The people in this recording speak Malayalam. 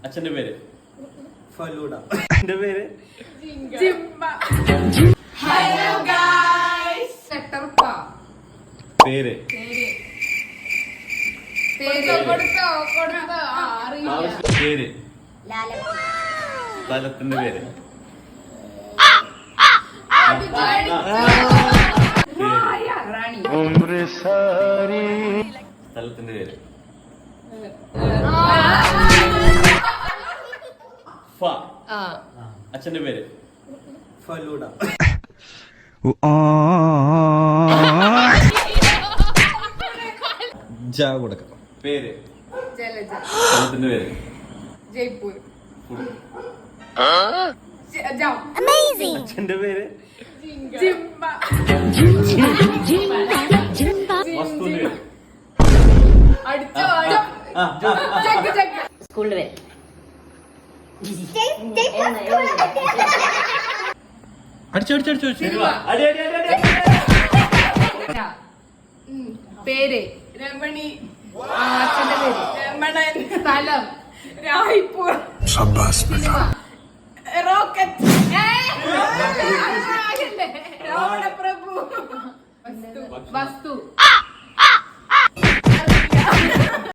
അച്ഛന്റെ പേര് ഫലൂഡ. എന്റെ പേര് ജിംബ. Hello guys. സെട്ടർപ്പ. പേര് കൊടുത്തോ അറിയില്ല. പേര് സ്ഥലത്തിന്റെ പേര് റാണി. സ്ഥലത്തിന്റെ പേര് ഫ. അച്ഛന്റെ പേര് ഫലൂഡ. പേര് ജലജ. സ്ഥലത്തിന്റെ പേര് ജയ്പൂർ. അച്ഛന്റെ പേര് ജിംബ. വസ്തുവിന്റെ പേര് അടിച്ചോ സ്കൂളിൽ വരെ അടിച്ചു സിനിമ. പേര് രമണി. അച്ഛന്റെ പേര് രമണൻ. സ്ഥലം രായ്പൂർ. റോക്കറ്റ്.